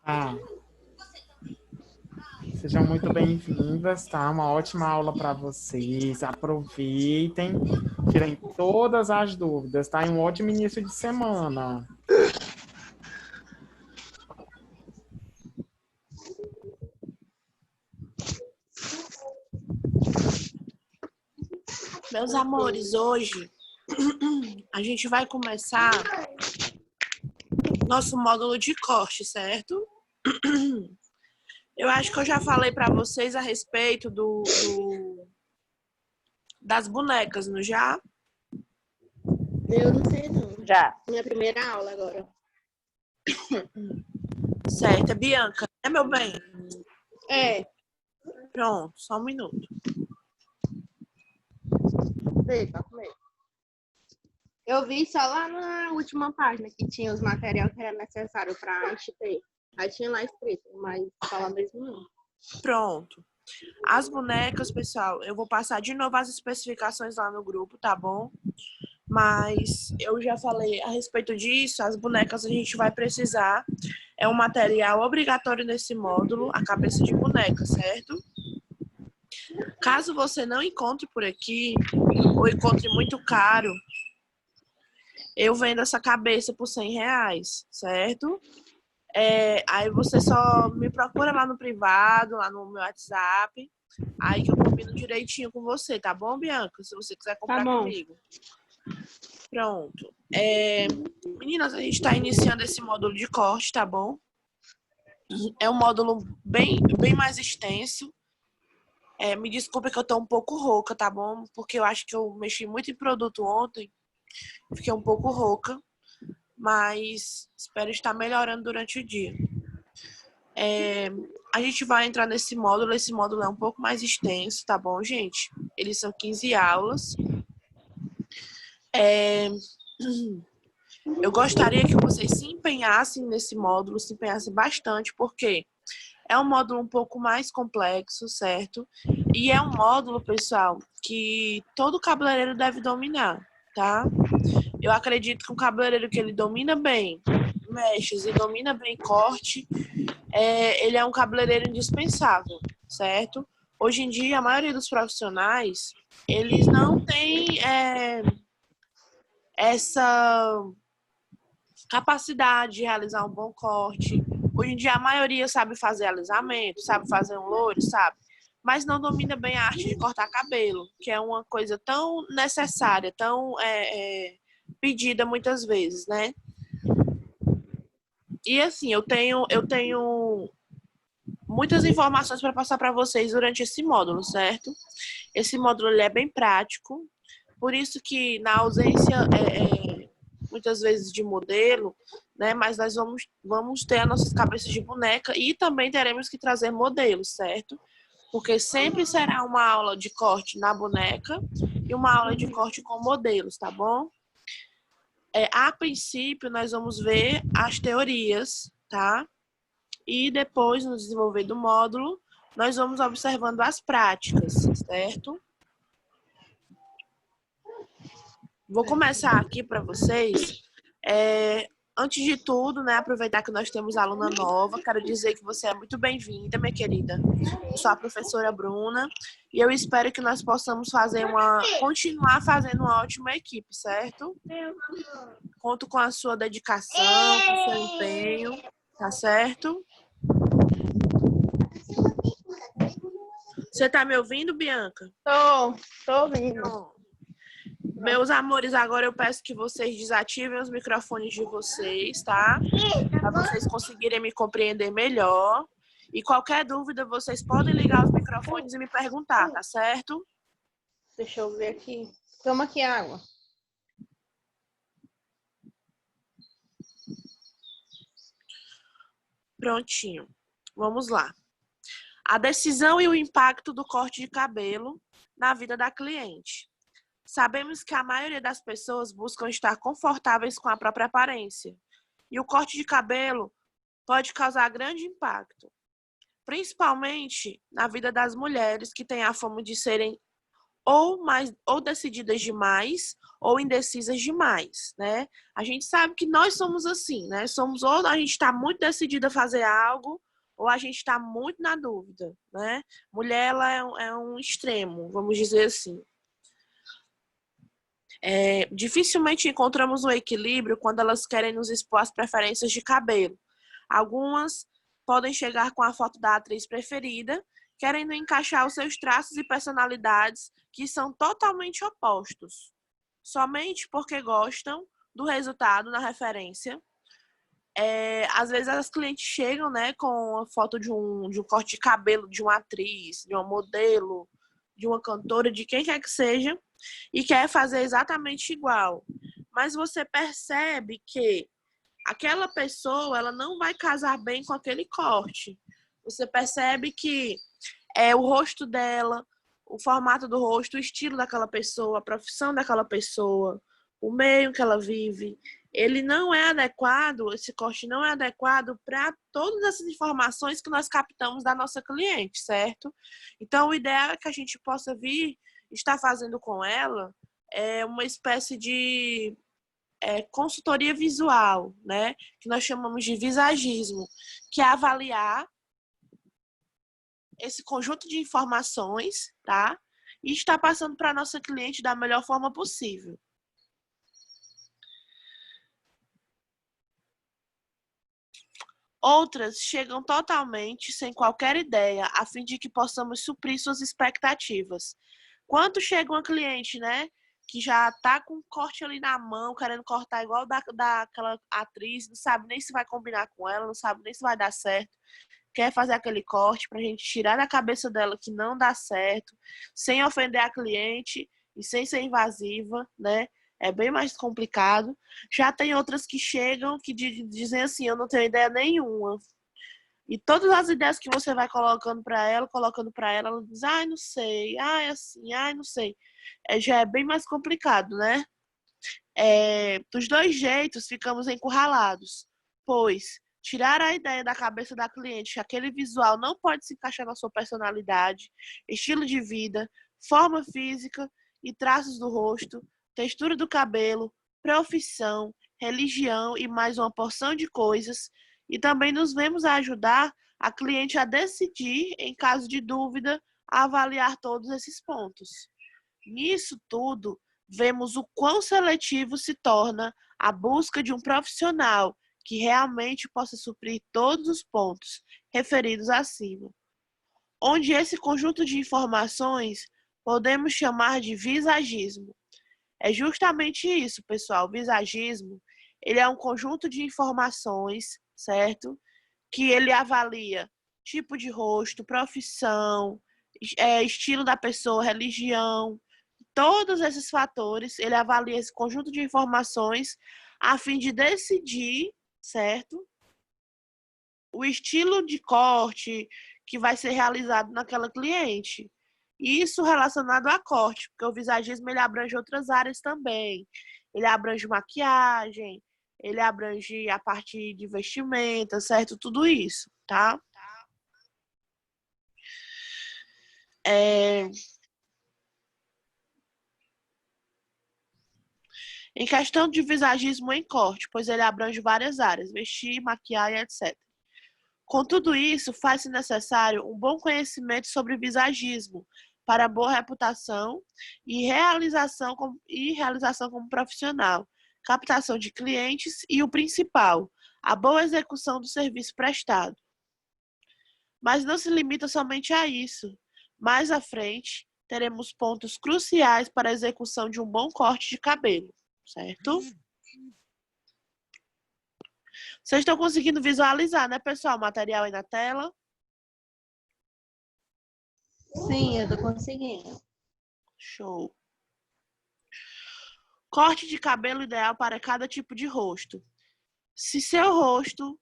Ah, sejam muito bem-vindas, tá? Uma ótima aula para vocês. Aproveitem, tirem todas as dúvidas, tá? E um ótimo início de semana. Meus amores, hoje a gente vai começar nosso módulo de corte, certo? Eu acho que eu já falei para vocês a respeito das bonecas, não já? Eu não sei não. Já. Minha primeira aula agora. Certo, é Bianca, né, meu bem? É. Pronto, só um minuto. Eu vi só lá na última página que tinha os materiais que era necessário para a gente ter. Aí tinha lá escrito, mas fala mesmo não. Pronto. As bonecas, pessoal, eu vou passar de novo as especificações lá no grupo, tá bom? Mas eu já falei a respeito disso, as bonecas a gente vai precisar. É um material obrigatório nesse módulo, a cabeça de boneca, certo? Caso você não encontre por aqui, ou encontre muito caro, eu vendo essa cabeça por R$ 100, certo? Aí você só me procura lá no privado, lá no meu WhatsApp, aí que eu combino direitinho com você, tá bom, Bianca? Se você quiser comprar comigo. Pronto. Meninas, a gente está iniciando esse módulo de corte, tá bom? É um módulo bem mais extenso. Me desculpe que eu tô um pouco rouca, tá bom? Porque eu acho que eu mexi muito em produto ontem. Fiquei um pouco rouca. Mas espero estar melhorando durante o dia. A gente vai entrar nesse módulo. Esse módulo é um pouco mais extenso, tá bom, gente? Eles são 15 aulas. Eu gostaria que vocês se empenhassem nesse módulo, se empenhassem bastante, porque é um módulo um pouco mais complexo, certo? E é um módulo, pessoal, que todo cabeleireiro deve dominar, tá? Eu acredito que um cabeleireiro que ele domina bem mechas e domina bem corte, ele é um cabeleireiro indispensável, certo? Hoje em dia, a maioria dos profissionais, eles não têm essa capacidade de realizar um bom corte. Hoje em dia, a maioria sabe fazer alisamento, sabe fazer um loiro, sabe? Mas não domina bem a arte de cortar cabelo, que é uma coisa tão necessária, tão pedida muitas vezes, né? E assim, eu tenho muitas informações para passar para vocês durante esse módulo, certo? Esse módulo ele é bem prático, por isso que na ausência muitas vezes de modelo, né? Mas nós vamos ter as nossas cabeças de boneca e também teremos que trazer modelos, certo? Porque sempre será uma aula de corte na boneca e uma aula de corte com modelos, tá bom? A princípio, nós vamos ver as teorias, tá? E depois, no desenvolver do módulo, nós vamos observando as práticas, certo? Vou começar aqui para vocês. Antes de tudo, né, aproveitar que nós temos aluna nova, quero dizer que você é muito bem-vinda, minha querida. Eu sou a professora Bruna e eu espero que nós possamos continuar fazendo uma ótima equipe, certo? Conto com a sua dedicação, com o seu empenho, tá certo? Você tá me ouvindo, Bianca? Tô ouvindo. Não. Meus amores, agora eu peço que vocês desativem os microfones de vocês, tá? Para vocês conseguirem me compreender melhor. E qualquer dúvida, vocês podem ligar os microfones e me perguntar, tá certo? Deixa eu ver aqui. Toma aqui água. Prontinho. Vamos lá. A decisão e o impacto do corte de cabelo na vida da cliente. Sabemos que a maioria das pessoas buscam estar confortáveis com a própria aparência. E o corte de cabelo pode causar grande impacto, principalmente na vida das mulheres que têm a fama de serem ou decididas demais, ou indecisas demais, né? A gente sabe que nós somos assim, né? Somos ou a gente está muito decidida a fazer algo, ou a gente está muito na dúvida, né? Mulher, ela é um extremo, vamos dizer assim. Dificilmente encontramos um equilíbrio quando elas querem nos expor às preferências de cabelo. Algumas podem chegar com a foto da atriz preferida, querendo encaixar os seus traços e personalidades que são totalmente opostos, somente porque gostam do resultado na referência. Às vezes as clientes chegam, né, com a foto de um corte de cabelo de uma atriz, de uma modelo, de uma cantora, de quem quer que seja, e quer fazer exatamente igual. Mas você percebe que aquela pessoa, ela não vai casar bem com aquele corte. Você percebe que o rosto dela, o formato do rosto, o estilo daquela pessoa, a profissão daquela pessoa, o meio que ela vive, ele não é adequado, esse corte não é adequado para todas essas informações que nós captamos da nossa cliente, certo? Então, o ideal é que a gente possa vir estar fazendo com ela uma espécie de consultoria visual, né? Que nós chamamos de visagismo, que é avaliar esse conjunto de informações, tá? E está passando para a nossa cliente da melhor forma possível. Outras chegam totalmente sem qualquer ideia, a fim de que possamos suprir suas expectativas. Quando chega uma cliente, né, que já tá com um corte ali na mão, querendo cortar igual daquela atriz, não sabe nem se vai combinar com ela, não sabe nem se vai dar certo, quer fazer aquele corte pra gente tirar da cabeça dela que não dá certo, sem ofender a cliente e sem ser invasiva, né? É bem mais complicado. Já tem outras que chegam que dizem assim, eu não tenho ideia nenhuma. E todas as ideias que você vai colocando para ela, ela diz, ai, não sei, ai, assim, ai, não sei. Já é bem mais complicado, né? Dos dois jeitos, ficamos encurralados, pois tirar a ideia da cabeça da cliente que aquele visual não pode se encaixar na sua personalidade, estilo de vida, forma física e traços do rosto, textura do cabelo, profissão, religião e mais uma porção de coisas, e também nos vemos a ajudar a cliente a decidir, em caso de dúvida, a avaliar todos esses pontos. Nisso tudo, vemos o quão seletivo se torna a busca de um profissional que realmente possa suprir todos os pontos referidos acima. Onde esse conjunto de informações podemos chamar de visagismo. É justamente isso, pessoal. O visagismo, ele é um conjunto de informações, certo? Que ele avalia tipo de rosto, profissão, estilo da pessoa, religião, todos esses fatores, ele avalia esse conjunto de informações a fim de decidir, certo? O estilo de corte que vai ser realizado naquela cliente. Isso relacionado a corte, porque o visagismo ele abrange outras áreas também. Ele abrange maquiagem, ele abrange a parte de vestimenta, certo? Tudo isso, tá? Em questão de visagismo em corte, pois ele abrange várias áreas, vestir, maquiar e etc. Com tudo isso, faz-se necessário um bom conhecimento sobre visagismo para boa reputação e realização como profissional, captação de clientes e o principal, a boa execução do serviço prestado. Mas não se limita somente a isso. Mais à frente, teremos pontos cruciais para a execução de um bom corte de cabelo, certo? Vocês estão conseguindo visualizar, né, pessoal, o material aí na tela? Sim, eu tô conseguindo. Show. Corte de cabelo ideal para cada tipo de rosto. Se seu rosto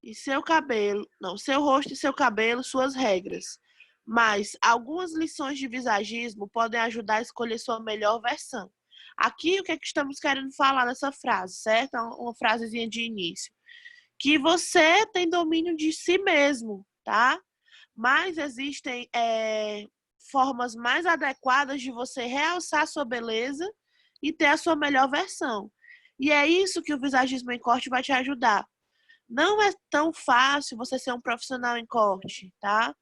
e seu cabelo... Não, seu rosto e seu cabelo, suas regras. Mas algumas lições de visagismo podem ajudar a escolher sua melhor versão. Aqui, o que é que estamos querendo falar nessa frase, certo? Uma frasezinha de início. Que você tem domínio de si mesmo, tá? Mas existem formas mais adequadas de você realçar a sua beleza e ter a sua melhor versão. E é isso que o visagismo em corte vai te ajudar. Não é tão fácil você ser um profissional em corte, tá?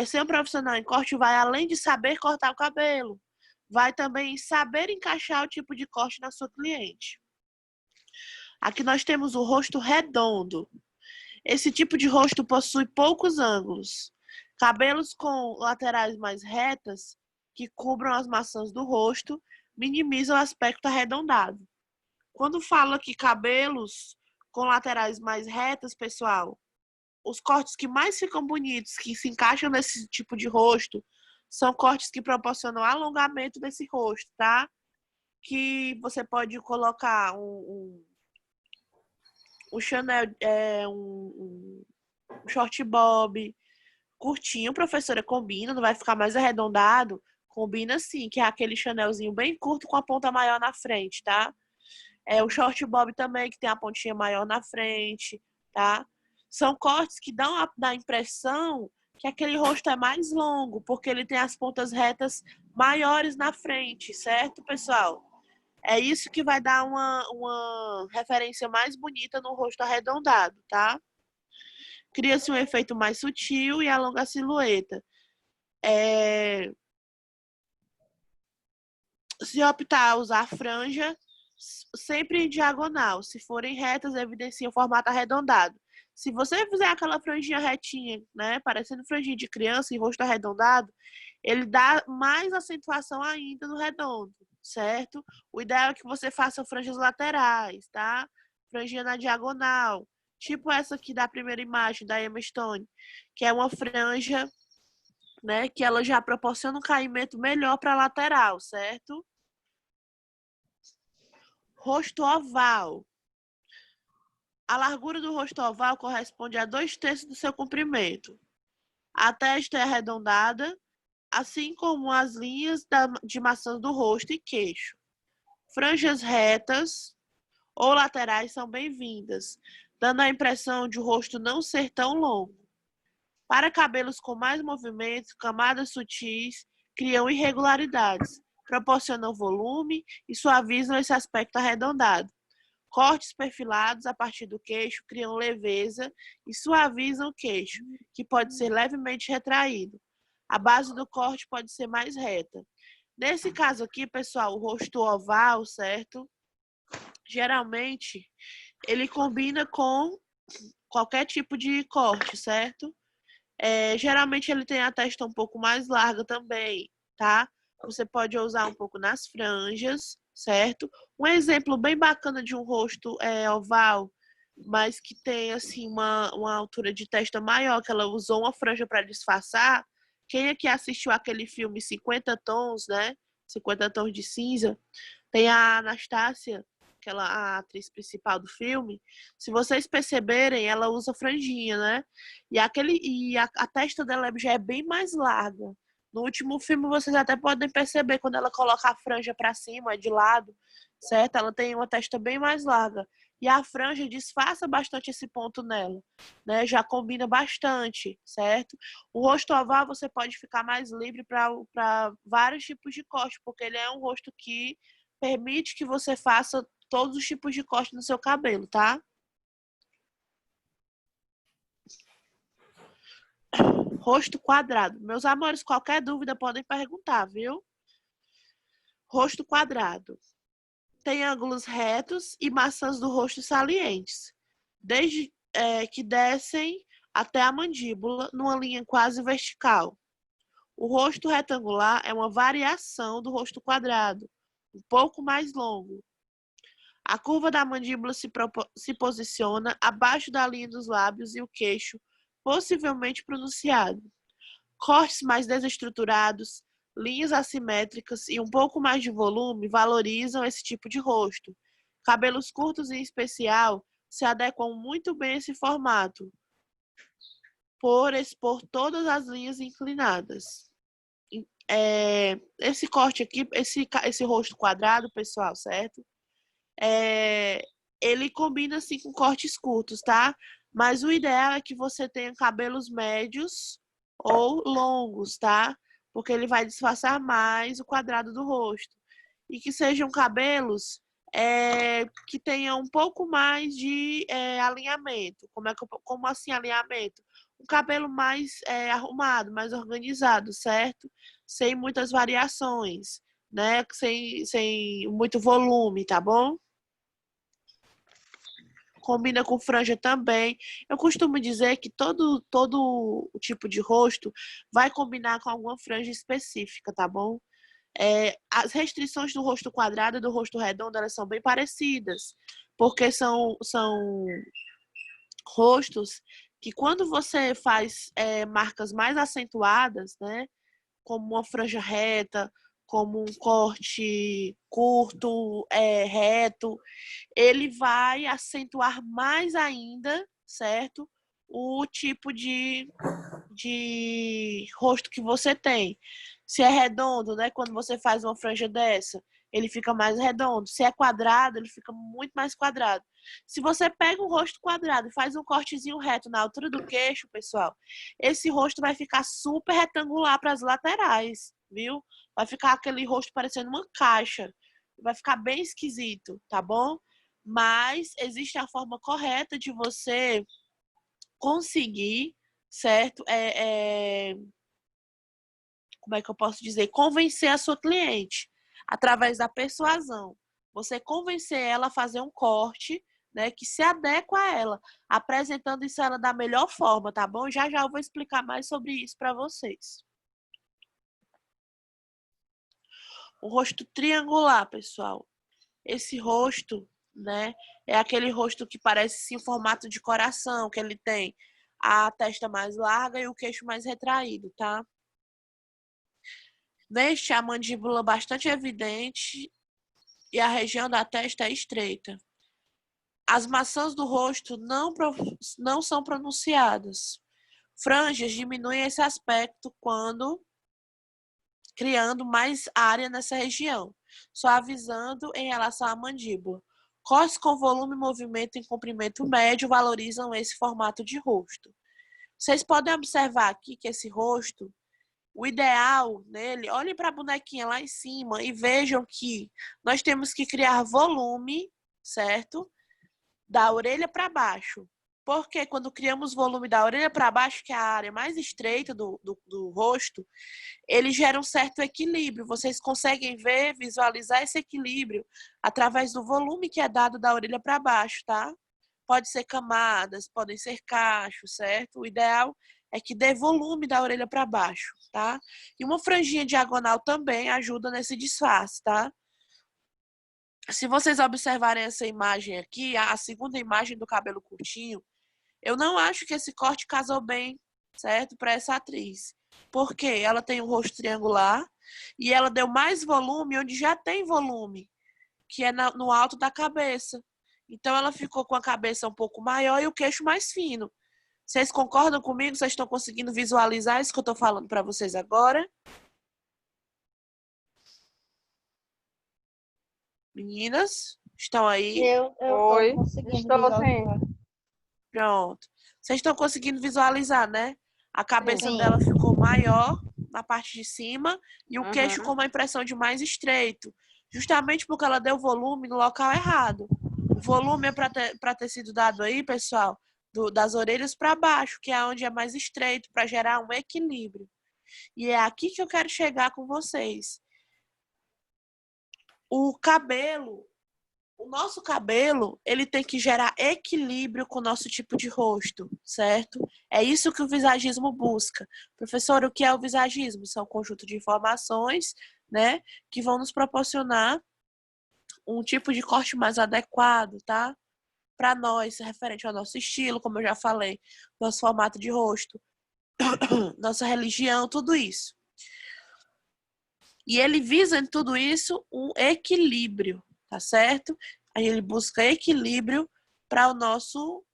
Ser um profissional em corte vai além de saber cortar o cabelo, vai também saber encaixar o tipo de corte na sua cliente. Aqui nós temos o rosto redondo. Esse tipo de rosto possui poucos ângulos. Cabelos com laterais mais retas, que cubram as maçãs do rosto, minimizam o aspecto arredondado. Quando falo aqui cabelos com laterais mais retas, pessoal, os cortes que mais ficam bonitos, que se encaixam nesse tipo de rosto, são cortes que proporcionam alongamento desse rosto, tá? Que você pode colocar um Chanel, um short bob, curtinho, professora, combina, não vai ficar mais arredondado, combina sim, que é aquele Chanelzinho bem curto com a ponta maior na frente, tá? O short bob também, que tem a pontinha maior na frente, tá? São cortes que dão a impressão que aquele rosto é mais longo, porque ele tem as pontas retas maiores na frente, certo, pessoal? É isso que vai dar uma referência mais bonita no rosto arredondado, tá? Cria-se um efeito mais sutil e alonga a silhueta. Se optar a usar franja, sempre em diagonal. Se forem retas, evidencia o formato arredondado. Se você fizer aquela franjinha retinha, né, parecendo franjinha de criança e rosto arredondado, ele dá mais acentuação ainda no redondo, certo? O ideal é que você faça franjas laterais, tá? Franjinha na diagonal. Tipo essa aqui da primeira imagem da Emma Stone, que é uma franja, né, que ela já proporciona um caimento melhor para a lateral, certo? Rosto oval. A largura do rosto oval corresponde a 2/3 do seu comprimento. A testa é arredondada, assim como as linhas de maçãs do rosto e queixo. Franjas retas ou laterais são bem-vindas, dando a impressão de o rosto não ser tão longo. Para cabelos com mais movimentos, camadas sutis criam irregularidades, proporcionam volume e suavizam esse aspecto arredondado. Cortes perfilados a partir do queixo criam leveza e suavizam o queixo, que pode ser levemente retraído. A base do corte pode ser mais reta. Nesse caso aqui, pessoal, o rosto oval, certo? Geralmente, ele combina com qualquer tipo de corte, certo? Geralmente, ele tem a testa um pouco mais larga também, tá? Você pode usar um pouco nas franjas, certo? Um exemplo bem bacana de um rosto oval, mas que tem assim uma altura de testa maior, que ela usou uma franja para disfarçar. Quem aqui assistiu aquele filme 50 Tons, né? 50 Tons de Cinza, tem a Anastácia, a atriz principal do filme. Se vocês perceberem, ela usa franjinha, né? E a testa dela já é bem mais larga. No último filme, vocês até podem perceber quando ela coloca a franja para cima, de lado, certo? Ela tem uma testa bem mais larga. E a franja disfarça bastante esse ponto nela, né? Já combina bastante, certo? O rosto oval você pode ficar mais livre para vários tipos de corte, porque ele é um rosto que permite que você faça todos os tipos de corte no seu cabelo, tá? Rosto quadrado. Meus amores, qualquer dúvida podem perguntar, viu? Rosto quadrado. Tem ângulos retos e maçãs do rosto salientes, desde que descem até a mandíbula, numa linha quase vertical. O rosto retangular é uma variação do rosto quadrado, um pouco mais longo. A curva da mandíbula se posiciona abaixo da linha dos lábios e o queixo, possivelmente pronunciado. Cortes mais desestruturados, linhas assimétricas e um pouco mais de volume valorizam esse tipo de rosto. Cabelos curtos, em especial, se adequam muito bem a esse formato, por expor todas as linhas inclinadas. Esse corte aqui, esse rosto quadrado, pessoal, certo? Ele combina assim com cortes curtos, tá? Mas o ideal é que você tenha cabelos médios ou longos, tá? porque ele vai disfarçar mais o quadrado do rosto. E que sejam cabelos que tenham um pouco mais de alinhamento. Como assim alinhamento? Um cabelo mais arrumado, mais organizado, certo? Sem muitas variações, né? Sem muito volume, tá bom? Combina com franja também. Eu costumo dizer que todo o tipo de rosto vai combinar com alguma franja específica, tá bom? As restrições do rosto quadrado e do rosto redondo, elas são bem parecidas, porque são rostos que quando você faz marcas mais acentuadas, né, como uma franja reta, como um corte curto, reto, ele vai acentuar mais ainda, certo? O tipo de rosto que você tem. Se é redondo, né? Quando você faz uma franja dessa, ele fica mais redondo. Se é quadrado, ele fica muito mais quadrado. Se você pega um rosto quadrado e faz um cortezinho reto na altura do queixo, pessoal, esse rosto vai ficar super retangular para as laterais, viu? Vai ficar aquele rosto parecendo uma caixa. Vai ficar bem esquisito, tá bom? Mas existe a forma correta de você conseguir, certo? Como é que eu posso dizer? Convencer a sua cliente através da persuasão. Você convencer ela a fazer um corte, né, que se adequa a ela, apresentando isso a ela da melhor forma, tá bom? Já eu vou explicar mais sobre isso para vocês. O rosto triangular, pessoal. Esse rosto, né, é aquele rosto que parece sim, formato de coração, que ele tem a testa mais larga e o queixo mais retraído, tá? Neste, a mandíbula bastante evidente e a região da testa é estreita. As maçãs do rosto não são pronunciadas. Franjas diminuem esse aspecto quando criando mais área nessa região, suavizando em relação à mandíbula. Cortes com volume, movimento em comprimento médio valorizam esse formato de rosto. Vocês podem observar aqui que esse rosto, o ideal nele, olhem para a bonequinha lá em cima e vejam que nós temos que criar volume, certo? Da orelha para baixo. Porque quando criamos volume da orelha para baixo, que é a área mais estreita do rosto, ele gera um certo equilíbrio. Vocês conseguem ver, visualizar esse equilíbrio através do volume que é dado da orelha para baixo, tá? Pode ser camadas, podem ser cachos, certo? O ideal é que dê volume da orelha para baixo, tá? E uma franjinha diagonal também ajuda nesse disfarce, tá? Se vocês observarem essa imagem aqui, a segunda imagem do cabelo curtinho, eu não acho que esse corte casou bem, certo? Para essa atriz. Porque ela tem um rosto triangular e ela deu mais volume onde já tem volume, que é no alto da cabeça. Então ela ficou com a cabeça um pouco maior e o queixo mais fino. Vocês concordam comigo? Vocês estão conseguindo visualizar isso que eu estou falando para vocês agora? Meninas, estão aí? Eu Oi, tô conseguindo estou visualizar. sim. Pronto. Vocês estão conseguindo visualizar, né? A cabeça Sim. dela ficou maior na parte de cima e o queixo Uhum. com uma impressão de mais estreito. Justamente porque ela deu volume no local errado. O volume é para ter sido dado aí, pessoal, das orelhas para baixo, que é onde é mais estreito, para gerar um equilíbrio. E é aqui que eu quero chegar com vocês. O nosso cabelo, ele tem que gerar equilíbrio com o nosso tipo de rosto, certo? É isso que o visagismo busca. Professor, o que é o visagismo? São um conjunto de informações, né, que vão nos proporcionar um tipo de corte mais adequado, tá? Para nós, referente ao nosso estilo, como eu já falei, nosso formato de rosto, nossa religião, tudo isso. E ele visa em tudo isso um equilíbrio, tá certo? Aí ele busca equilíbrio para o nosso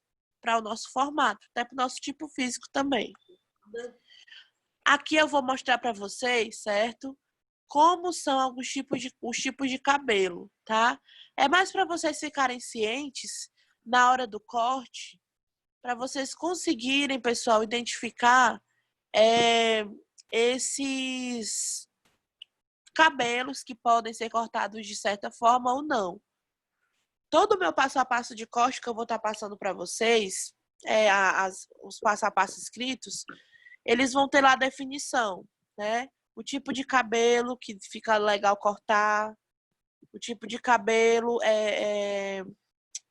formato, até para o nosso tipo físico também. Aqui eu vou mostrar para vocês, certo? Como são alguns os tipos de cabelo, tá? É mais para vocês ficarem cientes na hora do corte, para vocês conseguirem, pessoal, identificar esses cabelos que podem ser cortados de certa forma ou não. Todo o meu passo a passo de corte que eu vou estar passando para vocês, os passo a passo escritos, eles vão ter lá a definição, né? O tipo de cabelo que fica legal cortar, o tipo de cabelo,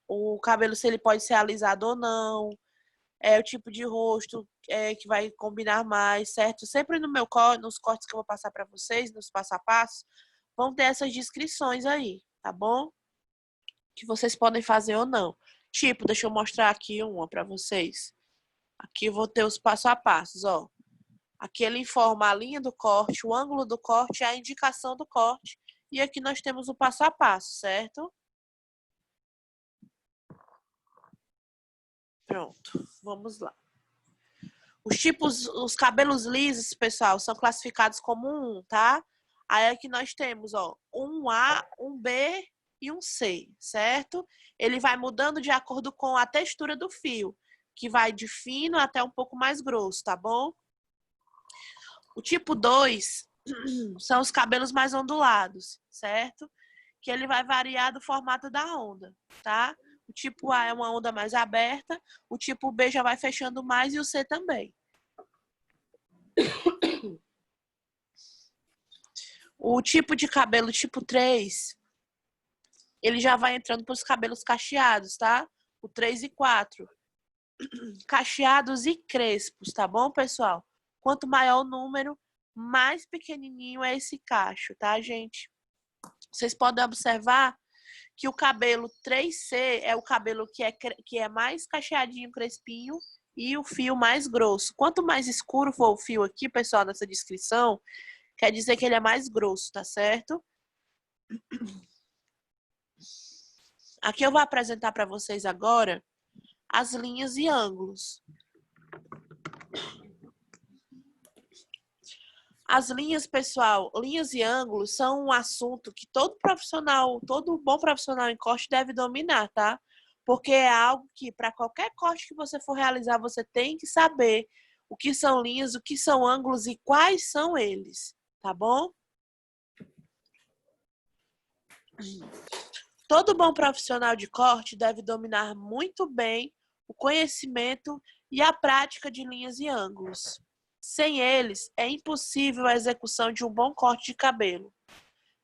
o cabelo se ele pode ser alisado ou não, o tipo de rosto que vai combinar mais, certo? Sempre nos cortes que eu vou passar para vocês, nos passo a passo, vão ter essas descrições aí, tá bom? Que vocês podem fazer ou não. Tipo, deixa eu mostrar aqui uma para vocês. Aqui eu vou ter os passo a passos, ó. Aqui ele informa a linha do corte, o ângulo do corte, a indicação do corte. E aqui nós temos o passo a passo, certo? Pronto, vamos lá. Os cabelos lisos, pessoal, são classificados como 1, tá? Aí aqui nós temos, ó, um A, um B e um C, certo? Ele vai mudando de acordo com a textura do fio, que vai de fino até um pouco mais grosso, tá bom? O tipo 2 são os cabelos mais ondulados, certo? Que ele vai variar do formato da onda, tá? O tipo A é uma onda mais aberta, o tipo B já vai fechando mais e o C também. O tipo de cabelo tipo 3, ele já vai entrando para os cabelos cacheados, tá? O 3 e 4. Cacheados e crespos, tá bom, pessoal? Quanto maior o número, mais pequenininho é esse cacho, tá, gente? Vocês podem observar que o cabelo 3C é o cabelo que é mais cacheadinho, crespinho, e o fio mais grosso. Quanto mais escuro for o fio aqui, pessoal, nessa descrição, quer dizer que ele é mais grosso, tá certo? Aqui eu vou apresentar para vocês agora as linhas e ângulos. As linhas, pessoal, linhas e ângulos são um assunto que todo bom profissional em corte deve dominar, tá? Porque é algo que, para qualquer corte que você for realizar, você tem que saber o que são linhas, o que são ângulos e quais são eles, tá bom? Todo bom profissional de corte deve dominar muito bem o conhecimento e a prática de linhas e ângulos. Sem eles, é impossível a execução de um bom corte de cabelo.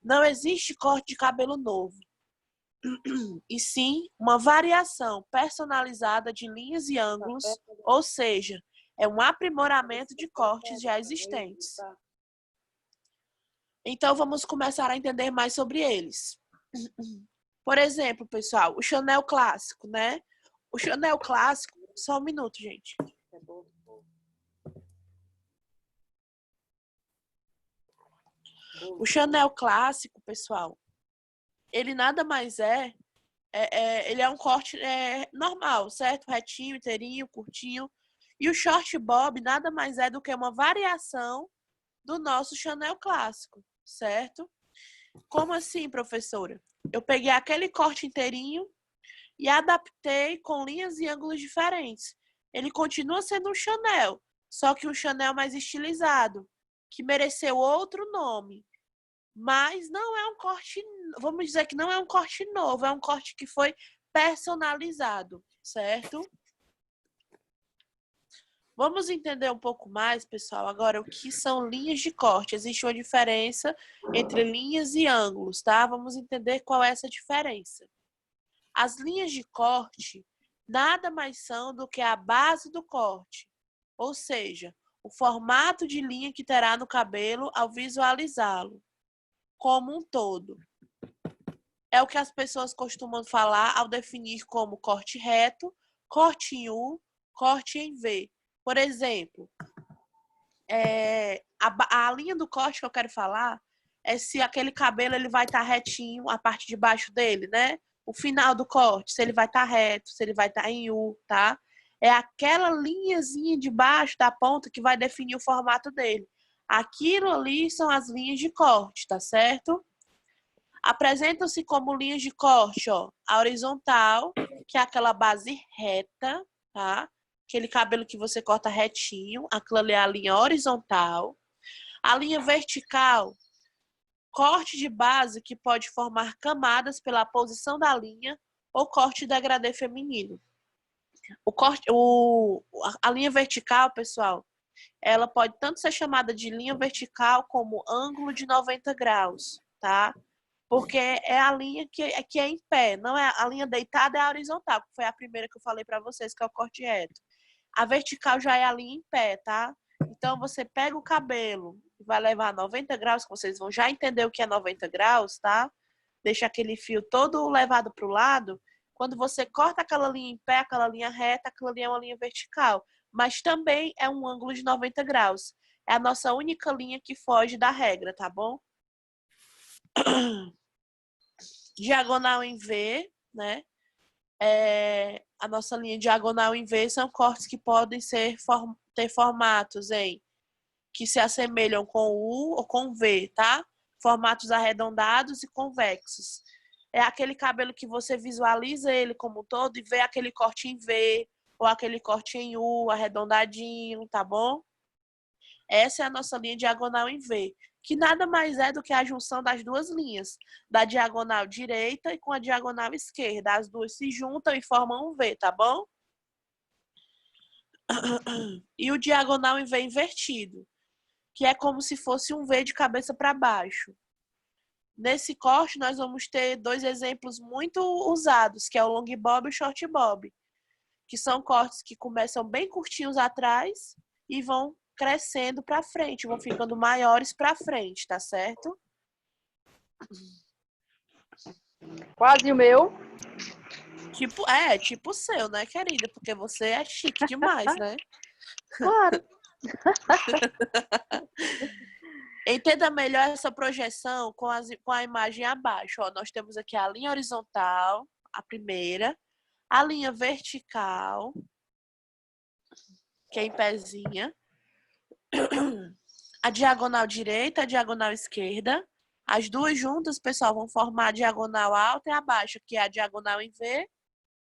Não existe corte de cabelo novo, e sim uma variação personalizada de linhas e ângulos, ou seja, é um aprimoramento de cortes já existentes. Então, vamos começar a entender mais sobre eles. Por exemplo, pessoal, o Chanel clássico, né? O Chanel clássico... Só um minuto, gente. O Chanel clássico, pessoal, ele nada mais ele é um corte normal, certo? Retinho, inteirinho, curtinho. E o short bob nada mais é do que uma variação do nosso Chanel clássico, certo? Como assim, professora? Eu peguei aquele corte inteirinho e adaptei com linhas e ângulos diferentes. Ele continua sendo um Chanel, só que um Chanel mais estilizado, que mereceu outro nome. Mas não é um corte, vamos dizer que não é um corte novo, é um corte que foi personalizado, certo? Vamos entender um pouco mais, pessoal, agora o que são linhas de corte. Existe uma diferença entre linhas e ângulos, tá? Vamos entender qual é essa diferença. As linhas de corte nada mais são do que a base do corte, ou seja, o formato de linha que terá no cabelo ao visualizá-lo como um todo. É o que as pessoas costumam falar ao definir como corte reto, corte em U, corte em V. Por exemplo, a linha do corte que eu quero falar é se aquele cabelo ele vai estar retinho, a parte de baixo dele, né? O final do corte, se ele vai estar reto, se ele vai estar em U, tá? É aquela linhazinha de baixo da ponta que vai definir o formato dele. Aquilo ali são as linhas de corte, tá certo? Apresentam-se como linhas de corte, ó, a horizontal, que é aquela base reta, tá? Aquele cabelo que você corta retinho, aquilo ali é a linha horizontal. A linha vertical, corte de base que pode formar camadas pela posição da linha ou corte degradê feminino. A linha vertical, pessoal, ela pode tanto ser chamada de linha vertical como ângulo de 90 graus, tá? Porque é a linha que é em pé, não é a linha deitada, é a horizontal, que foi a primeira que eu falei para vocês, que é o corte reto. A vertical já é a linha em pé, tá? Então, você pega o cabelo e vai levar a 90 graus, que vocês vão já entender o que é 90 graus, tá? Deixa aquele fio todo levado para o lado. Quando você corta aquela linha em pé, aquela linha reta, aquela linha é uma linha vertical. Mas também é um ângulo de 90 graus. É a nossa única linha que foge da regra, tá bom? Diagonal em V, né? A nossa linha diagonal em V são cortes que podem ter formatos que se assemelham com U ou com V, tá? Formatos arredondados e convexos. É aquele cabelo que você visualiza ele como um todo e vê aquele corte em V ou aquele corte em U, arredondadinho, tá bom? Essa é a nossa linha diagonal em V, que nada mais é do que a junção das duas linhas, da diagonal direita e com a diagonal esquerda. As duas se juntam e formam um V, tá bom? E o diagonal em V invertido, que é como se fosse um V de cabeça para baixo. Nesse corte, nós vamos ter dois exemplos muito usados, que é o long bob e o short bob, que são cortes que começam bem curtinhos atrás e vão crescendo para frente, vão ficando maiores para frente, tá certo? Quase o meu. Tipo o seu, né, querida? Porque você é chique demais, né? Claro. Entenda melhor essa projeção com a imagem abaixo. Ó, nós temos aqui a linha horizontal, a primeira, a linha vertical, que é em pezinha, a diagonal direita, a diagonal esquerda. As duas juntas, pessoal, vão formar a diagonal alta e a baixa, que é a diagonal em V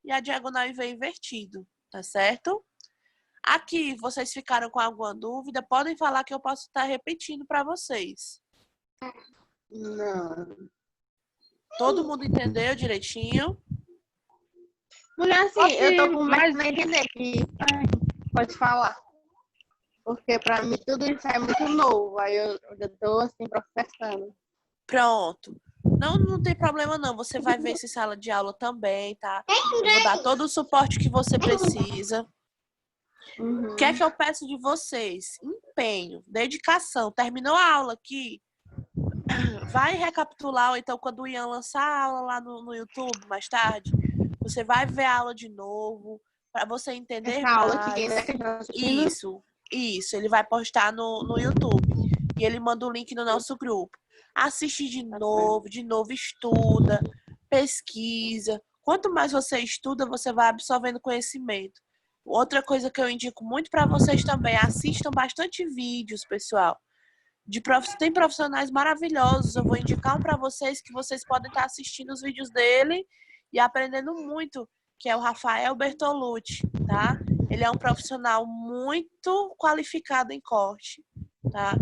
e a diagonal em V invertido, tá certo? Aqui, vocês ficaram com alguma dúvida? Podem falar que eu posso estar repetindo para vocês. Não. Todo mundo entendeu direitinho? Mulher, assim, eu tô com mais de entender que... Pode falar. Porque pra mim tudo isso é muito novo. Aí eu tô, assim, processando. Pronto. Não tem problema não. Você vai ver essa sala de aula também, tá? Eu vou dar todo o suporte que você precisa. O que é que eu peço de vocês? Empenho, dedicação. Terminou a aula aqui? Vai recapitular, ou então quando o Ian lançar a aula lá no YouTube mais tarde, você vai ver a aula de novo, para você entender Essa aula mais. aqui, né, que a gente tá assistindo. Isso. Ele vai postar no YouTube. E ele manda o link no nosso grupo. Assiste de novo, estuda, pesquisa. Quanto mais você estuda, você vai absorvendo conhecimento. Outra coisa que eu indico muito para vocês também, assistam bastante vídeos, pessoal. Tem profissionais maravilhosos. Eu vou indicar um para vocês que vocês podem estar assistindo os vídeos dele e aprendendo muito, que é o Rafael Bertolucci, tá? Ele é um profissional muito qualificado em corte, tá?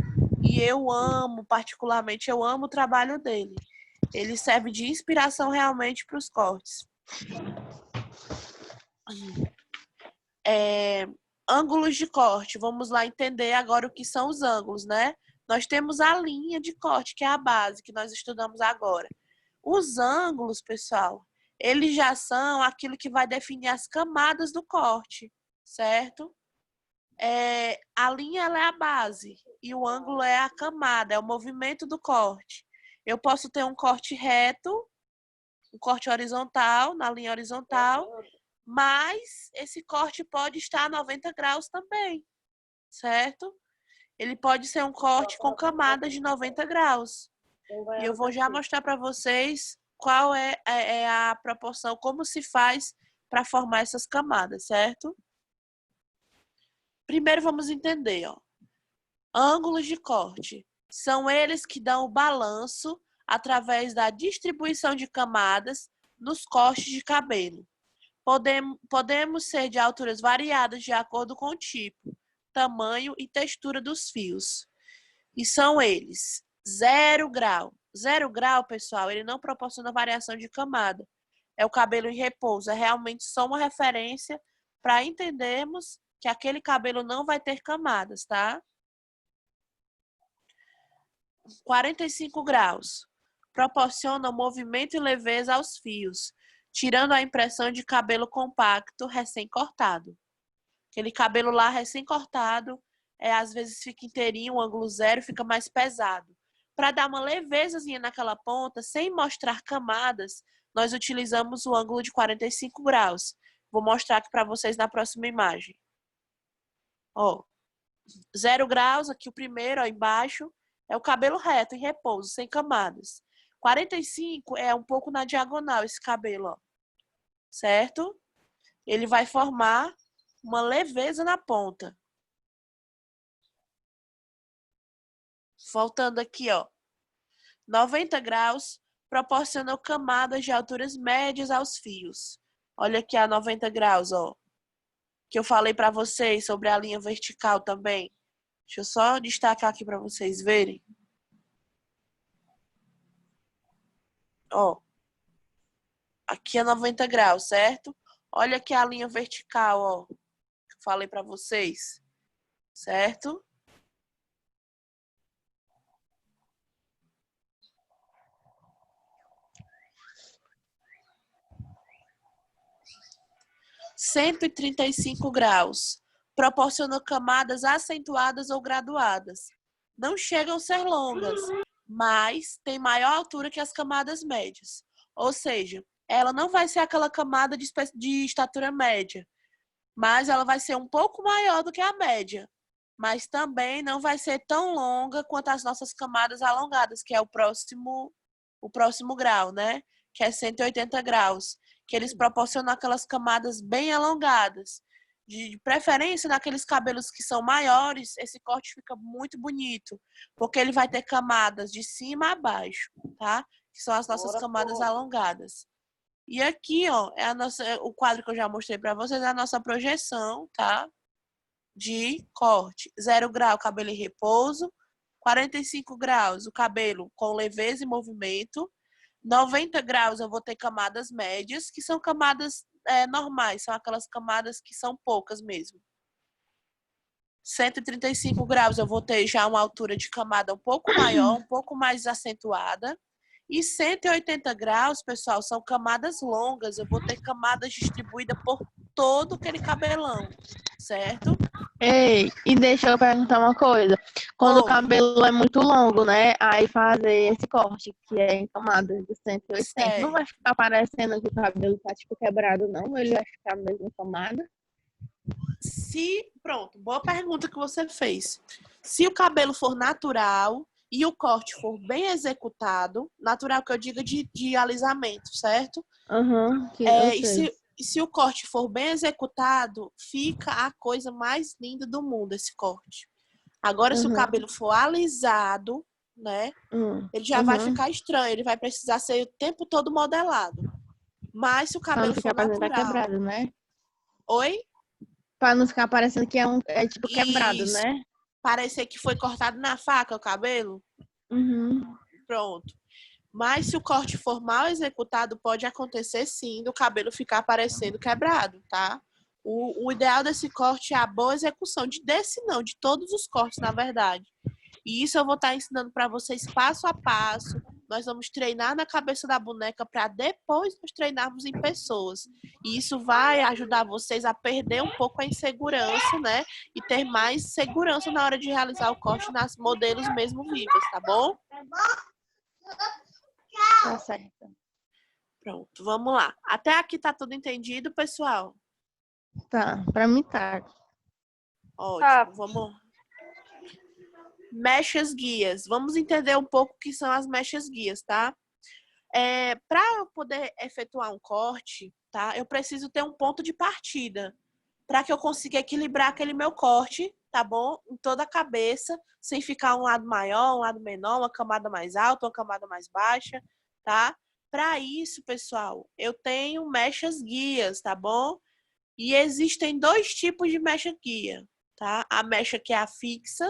E eu amo, particularmente, eu amo o trabalho dele. Ele serve de inspiração realmente para os cortes. Ângulos de corte. Vamos lá entender agora o que são os ângulos, né? Nós temos a linha de corte, que é a base, que nós estudamos agora. Os ângulos, pessoal, eles já são aquilo que vai definir as camadas do corte, certo? A linha ela é a base e o ângulo é a camada, é o movimento do corte. Eu posso ter um corte reto, um corte horizontal, na linha horizontal, mas esse corte pode estar a 90 graus também, certo? Ele pode ser um corte com camadas de 90 graus. E eu vou já mostrar para vocês qual é a proporção, como se faz para formar essas camadas, certo? Primeiro vamos entender, ó. Ângulos de corte. São eles que dão o balanço através da distribuição de camadas nos cortes de cabelo. Podemos ser de alturas variadas de acordo com o tipo, tamanho e textura dos fios. E são eles. 0 grau. 0 grau, pessoal, ele não proporciona variação de camada. É o cabelo em repouso. É realmente só uma referência para entendermos que aquele cabelo não vai ter camadas, tá? 45 graus. Proporciona movimento e leveza aos fios, tirando a impressão de cabelo compacto recém-cortado. Aquele cabelo lá recém-cortado, às vezes fica inteirinho, um ângulo zero, fica mais pesado. Para dar uma levezazinha naquela ponta, sem mostrar camadas, nós utilizamos o ângulo de 45 graus. Vou mostrar aqui para vocês na próxima imagem. Ó, 0 graus, aqui o primeiro, ó, embaixo, é o cabelo reto, em repouso, sem camadas. 45 é um pouco na diagonal esse cabelo, ó. Certo? Ele vai formar uma leveza na ponta. Voltando aqui, ó. 90 graus proporcionam camadas de alturas médias aos fios. Olha aqui a 90 graus, ó. Que eu falei para vocês sobre a linha vertical também. Deixa eu só destacar aqui para vocês verem. Ó. Aqui é 90 graus, certo? Olha aqui a linha vertical, ó. Que eu falei para vocês. Certo? (135 graus) proporcionam camadas acentuadas ou graduadas. Não chegam a ser longas, mas tem maior altura que as camadas médias. Ou seja, ela não vai ser aquela camada de estatura média, mas ela vai ser um pouco maior do que a média. Mas também não vai ser tão longa quanto as nossas camadas alongadas, que é o próximo grau, né? Que é 180 graus. Que eles proporcionam aquelas camadas bem alongadas. De preferência, naqueles cabelos que são maiores, esse corte fica muito bonito, porque ele vai ter camadas de cima a baixo, tá? Que são as nossas camadas alongadas. E aqui, ó, o quadro que eu já mostrei para vocês, é a nossa projeção, tá? De corte. 0 grau, cabelo em repouso. 45 graus, o cabelo com leveza e movimento. 90 graus eu vou ter camadas médias, que são camadas normais, são aquelas camadas que são poucas mesmo. 135 graus eu vou ter já uma altura de camada um pouco maior, um pouco mais acentuada. E 180 graus, pessoal, são camadas longas. Eu vou ter camadas distribuídas por todo aquele cabelão, certo? Ei, e deixa eu perguntar uma coisa. Quando o cabelo é muito longo, né? Aí fazer esse corte, que é em camada de 180, não vai ficar parecendo que o cabelo tá, tipo, quebrado, não? Ele vai ficar mesmo em camada? Pronto, boa pergunta que você fez. Se o cabelo for natural e o corte for bem executado, natural que eu diga de alisamento, certo? Uhum, e se o corte for bem executado, fica a coisa mais linda do mundo, esse corte. Agora, se o cabelo for alisado, né, ele já vai ficar estranho, ele vai precisar ser o tempo todo modelado. Mas se o cabelo for natural... quebrado, né? Oi? Pra não ficar parecendo que é tipo quebrado, Isso. né? Parecer que foi cortado na faca o cabelo. Pronto. Mas se o corte for mal executado, pode acontecer sim do cabelo ficar parecendo quebrado, tá? O ideal desse corte é a boa execução. De todos os cortes, na verdade. E isso eu vou estar ensinando para vocês passo a passo. Nós vamos treinar na cabeça da boneca para depois nós treinarmos em pessoas. E isso vai ajudar vocês a perder um pouco a insegurança, né? E ter mais segurança na hora de realizar o corte nas modelos mesmo vivas, tá bom? Tá certo. Pronto, vamos lá. Até aqui tá tudo entendido, pessoal? Tá, pra mim tá. Ótimo, vamos. Mechas guias. Vamos entender um pouco o que são as mechas guias, tá? Para eu poder efetuar um corte, tá? Eu preciso ter um ponto de partida para que eu consiga equilibrar aquele meu corte, tá bom? Em toda a cabeça, sem ficar um lado maior, um lado menor, uma camada mais alta, uma camada mais baixa, tá? Para isso, pessoal, eu tenho mechas guias, tá bom? E existem 2 tipos de mecha guia, tá? A mecha que é a fixa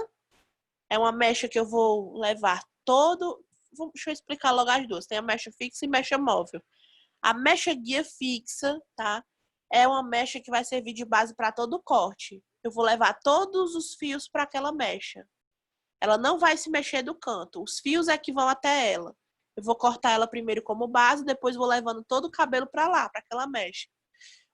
É uma mecha que eu vou levar todo... Deixa eu explicar logo as duas. Tem a mecha fixa e mecha móvel. A mecha guia fixa, tá? É uma mecha que vai servir de base para todo o corte. Eu vou levar todos os fios para aquela mecha. Ela não vai se mexer do canto. Os fios é que vão até ela. Eu vou cortar ela primeiro como base, depois vou levando todo o cabelo para lá, para aquela mecha.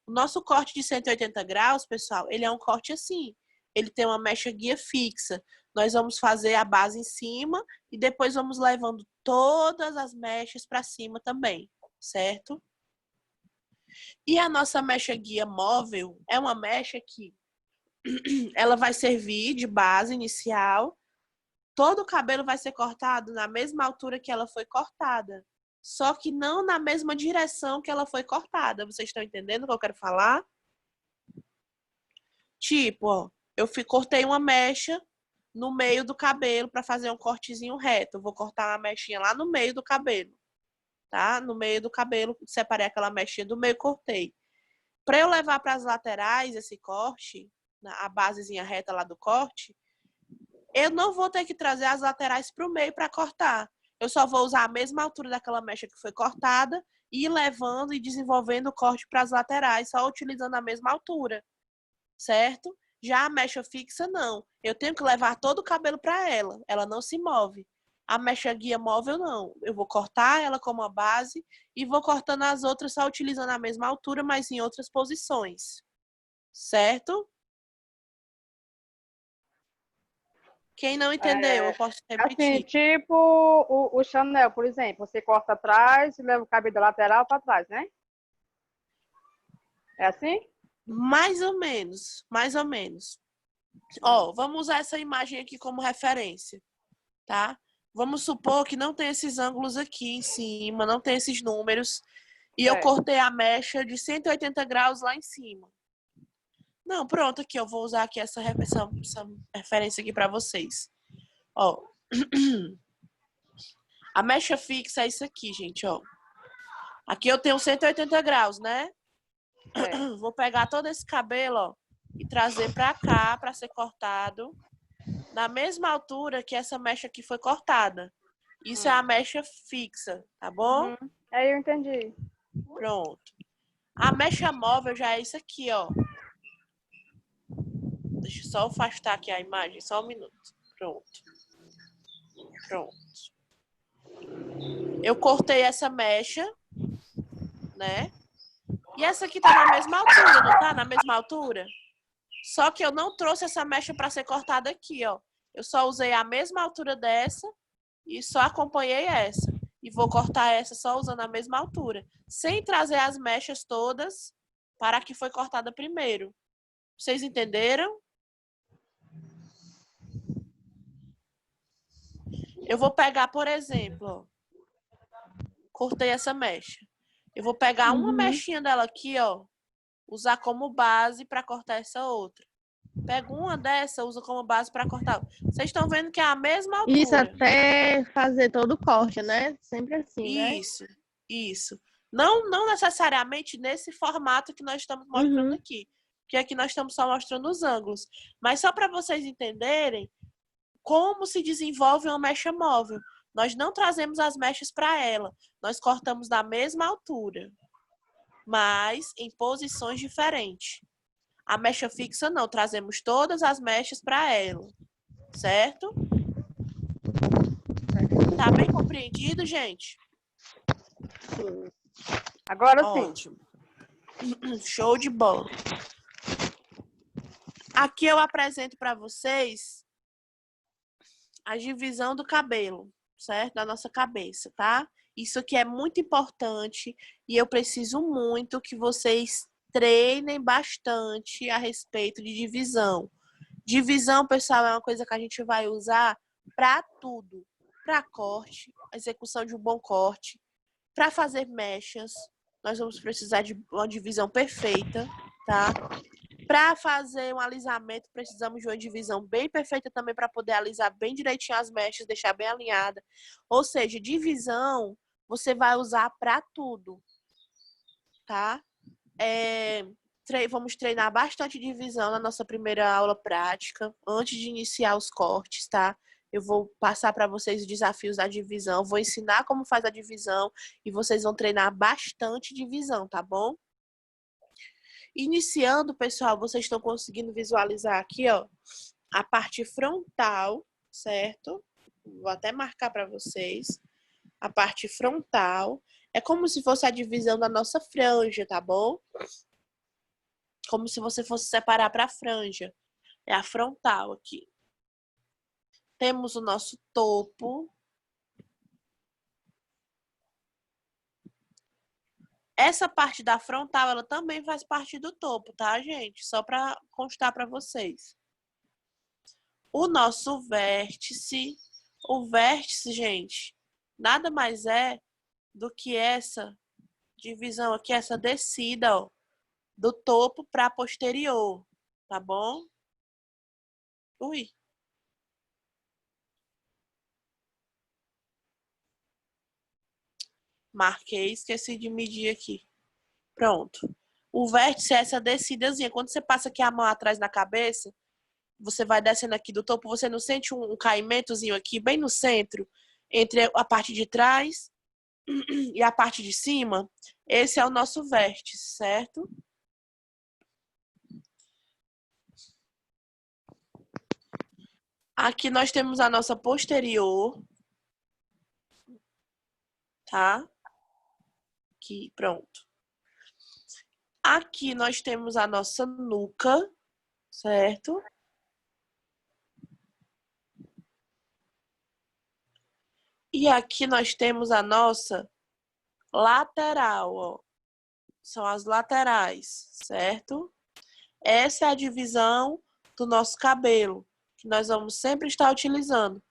O nosso corte de 180 graus, pessoal, ele é um corte assim. Ele tem uma mecha guia fixa. Nós vamos fazer a base em cima e depois vamos levando todas as mechas para cima também, certo? E a nossa mecha guia móvel é uma mecha que ela vai servir de base inicial. Todo o cabelo vai ser cortado na mesma altura que ela foi cortada. Só que não na mesma direção que ela foi cortada. Vocês estão entendendo o que eu quero falar? Tipo, ó, eu cortei uma mecha no meio do cabelo para fazer um cortezinho reto. Eu vou cortar uma mechinha lá no meio do cabelo, tá? No meio do cabelo, separei aquela mechinha do meio, cortei. Para eu levar para as laterais esse corte, a basezinha reta lá do corte, eu não vou ter que trazer as laterais para o meio para cortar. Eu só vou usar a mesma altura daquela mecha que foi cortada e ir levando e desenvolvendo o corte para as laterais, só utilizando a mesma altura, certo? Já a mecha fixa, não. Eu tenho que levar todo o cabelo para ela. Ela não se move. A mecha guia móvel, não. Eu vou cortar ela como a base e vou cortando as outras só utilizando a mesma altura, mas em outras posições. Certo? Quem não entendeu, eu posso repetir. Assim, tipo o Chanel, por exemplo. Você corta atrás e leva o cabelo da lateral para trás, né? É assim? Mais ou menos, mais ou menos. Ó, vamos usar essa imagem aqui como referência, tá? Vamos supor que não tem esses ângulos aqui em cima, não tem esses números, e eu cortei a mecha de 180 graus lá em cima. Não, pronto, aqui, eu vou usar aqui essa referência aqui para vocês. Ó, a mecha fixa é isso aqui, gente, ó. Aqui eu tenho 180 graus, né? Vou pegar todo esse cabelo, ó, e trazer para cá para ser cortado na mesma altura que essa mecha aqui foi cortada. Isso é a mecha fixa, tá bom? Aí eu entendi. Pronto. A mecha móvel já é isso aqui, ó. Deixa eu só afastar aqui a imagem, só um minuto. Pronto. Pronto. Eu cortei essa mecha, né? E essa aqui tá na mesma altura, não tá? Na mesma altura? Só que eu não trouxe essa mecha para ser cortada aqui, ó. Eu só usei a mesma altura dessa e só acompanhei essa. E vou cortar essa só usando a mesma altura. Sem trazer as mechas todas para a que foi cortada primeiro. Vocês entenderam? Eu vou pegar, por exemplo, ó. Cortei essa mecha. Eu vou pegar uma mechinha dela aqui, ó. Usar como base para cortar essa outra. Pego uma dessa, uso como base para cortar. Vocês estão vendo que é a mesma altura. Isso até fazer todo o corte, né? Sempre assim, né? Isso. Não necessariamente nesse formato que nós estamos mostrando aqui. Porque aqui nós estamos só mostrando os ângulos. Mas só para vocês entenderem como se desenvolve uma mecha móvel. Nós não trazemos as mechas para ela. Nós cortamos da mesma altura, mas em posições diferentes. A mecha fixa não, trazemos todas as mechas para ela, certo? Tá bem compreendido, gente? Sim. Agora ótimo. Show de bola. Aqui eu apresento para vocês a divisão do cabelo, certo? Da nossa cabeça, tá? Isso aqui é muito importante e eu preciso muito que vocês treinem bastante a respeito de divisão. Divisão, pessoal, é uma coisa que a gente vai usar para tudo. Para corte, execução de um bom corte, para fazer mechas, nós vamos precisar de uma divisão perfeita, tá? Para fazer um alisamento, precisamos de uma divisão bem perfeita também para poder alisar bem direitinho as mechas, deixar bem alinhada. Ou seja, divisão você vai usar para tudo, tá? Vamos treinar bastante divisão na nossa primeira aula prática, antes de iniciar os cortes, tá? Eu vou passar para vocês os desafios da divisão, vou ensinar como faz a divisão e vocês vão treinar bastante divisão, tá bom? Iniciando, pessoal, vocês estão conseguindo visualizar aqui, ó, a parte frontal, certo? Vou até marcar para vocês. A parte frontal é como se fosse a divisão da nossa franja, tá bom? Como se você fosse separar para a franja. É a frontal aqui. Temos o nosso topo. Essa parte da frontal, ela também faz parte do topo, tá, gente? Só para constar para vocês. O nosso vértice. O vértice, gente, nada mais é do que essa divisão aqui, essa descida, ó, do topo para posterior, tá bom? Ui. Marquei, esqueci de medir aqui. Pronto. O vértice é essa descidazinha. Quando você passa aqui a mão atrás na cabeça, você vai descendo aqui do topo, você não sente um caimentozinho aqui, bem no centro, entre a parte de trás e a parte de cima? Esse é o nosso vértice, certo? Aqui nós temos a nossa posterior, tá? Aqui, pronto. Aqui nós temos a nossa nuca, certo? E aqui nós temos a nossa lateral, ó. São as laterais, certo? Essa é a divisão do nosso cabelo, que nós vamos sempre estar utilizando.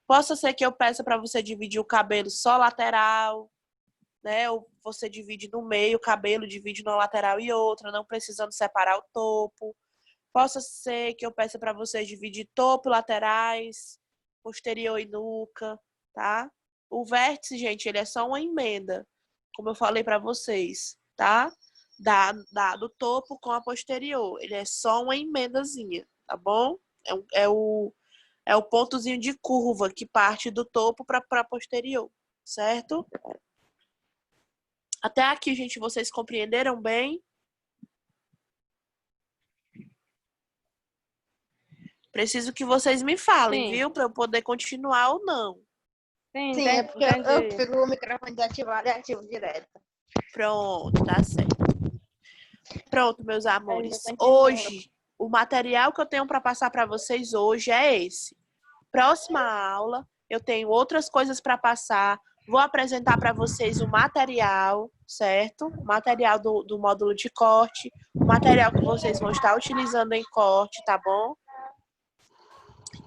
Possa ser que eu peça para você dividir o cabelo só lateral, né? Ou você divide no meio o cabelo, divide numa lateral e outra, não precisando separar o topo. Possa ser que eu peça para você dividir topo e laterais, posterior e nuca, tá? O vértice, gente, ele é só uma emenda, como eu falei para vocês, tá? Do topo com a posterior. Ele é só uma emendazinha, tá bom? É o pontozinho de curva que parte do topo para posterior, certo? Até aqui, gente, vocês compreenderam bem? Preciso que vocês me falem, Sim. viu? Para eu poder continuar ou não. Sim, É porque eu entendi. fico o microfone desativado e ativo direto. Pronto, tá certo. Pronto, meus amores. Ainda continua. Hoje, o material que eu tenho para passar para vocês hoje é esse. Próxima aula, eu tenho outras coisas para passar. Vou apresentar para vocês o material, certo? O material do módulo de corte, o material que vocês vão estar utilizando em corte, tá bom?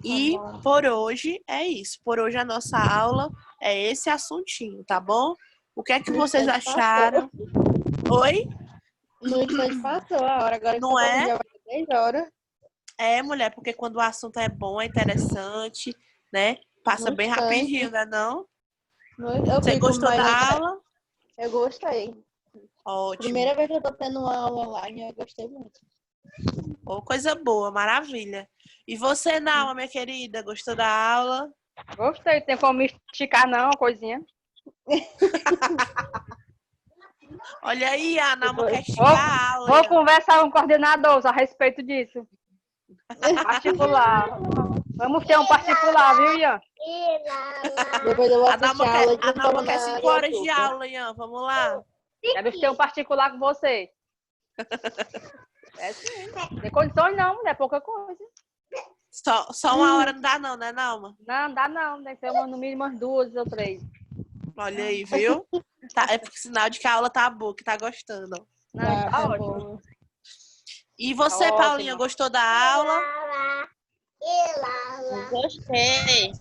E por hoje é isso. Por hoje a nossa aula é esse assuntinho, tá bom? O que é que vocês acharam? Oi? No instante passou a hora, agora Não é? já vai ter 10 horas. É, mulher, porque quando o assunto é bom, é interessante, né? Passa bem rapidinho, né, não? Você gostou da aula? Eu gostei. Ótimo. Primeira vez que eu tô tendo uma aula online, eu gostei muito. Oh, coisa boa, maravilha. E você, Nauma, minha querida, gostou da aula? Gostei, tem como me esticar não, uma coisinha. Olha aí, a Nauma quer esticar a aula. Vou conversar com o coordenador a respeito disso. Particular. Vamos ter um particular, viu, Ian? Depois eu vou A Nauma assistir a aula de quer forma 5 horas de YouTube. aula, Ian. Vamos lá. Deve ter um particular com você. É sim. Tem condições não, é pouca coisa. Só uma hora não dá não, né, Nauma? Não, dá não. Tem que ser no mínimo umas 2 ou 3. Olha aí, viu? Tá, é sinal de que a aula tá boa, que tá gostando. Não, tá ótimo. bom. E você, Ótimo. Paulinha, gostou da aula? Gostei.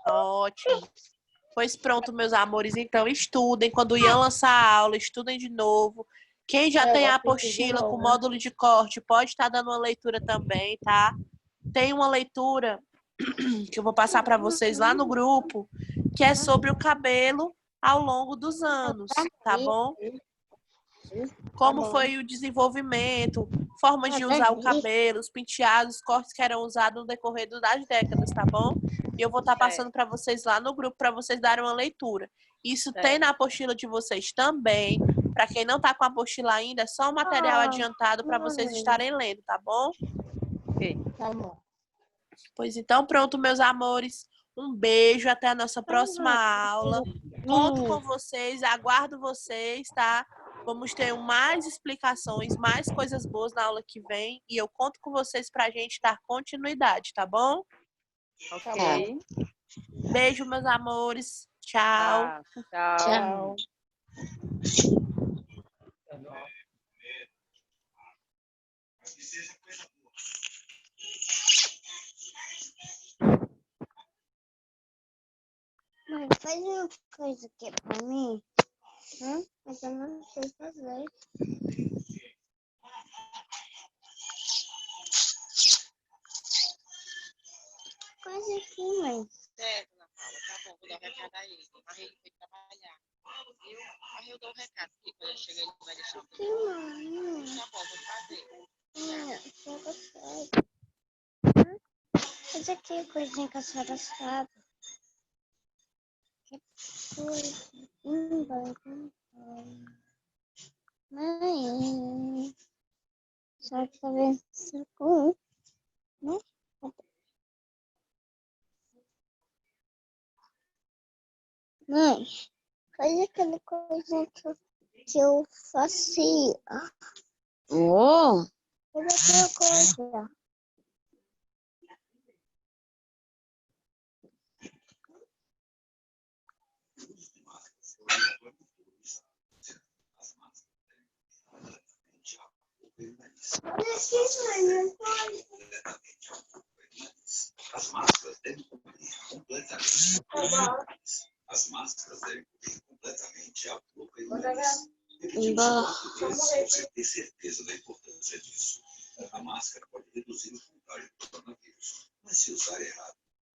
Ótimo. Pois pronto, meus amores. Então, estudem. Quando o Ian lançar a aula, estudem de novo. Quem já tem a apostila com módulo de corte, pode estar dando uma leitura também, tá? Tem uma leitura que eu vou passar para vocês lá no grupo, que é sobre o cabelo ao longo dos anos, tá bom? Como foi o desenvolvimento, formas de usar o cabelo, os penteados, os cortes que eram usados no decorrer das décadas, tá bom? E eu vou estar passando para vocês lá no grupo para vocês darem uma leitura. Isso tem na apostila de vocês também. Para quem não tá com a apostila ainda, é só um material adiantado para vocês estarem lendo, tá bom? Ok. Tá bom. Pois então, pronto, meus amores. Um beijo, até a nossa próxima aula. Conto com vocês, aguardo vocês, tá? Vamos ter mais explicações, mais coisas boas na aula que vem. E eu conto com vocês pra gente dar continuidade, tá bom? Ok. Beijo, meus amores. Tchau. Tá. Tchau. Tchau. Mãe, faz uma coisa aqui pra mim. Mas eu não sei fazer. Coisa aqui, mãe. Certo, Ana Paula, tá bom, vou dar o recado a ele. Mas ele foi trabalhar, viu? Aí eu dou o recado, porque quando eu chegar ele vai deixar o Que mãe. Tá bom, vou fazer. Mãe, eu gostei. Essa aqui é coisinha que a senhora sabe. Que coisa. Mãe. Só que tá vendo isso com, né? Mãe, faz aquela coisa que eu fazia. Oh, Faz aquela coisa. Olha aqui, mãe, não pode. As máscaras devem cobrir completamente As máscaras devem cobrir completamente a boca e o nariz. Repetimos 4 vezes para você ter certeza da importância disso. A máscara pode reduzir o contágio do coronavírus, mas se usar errado,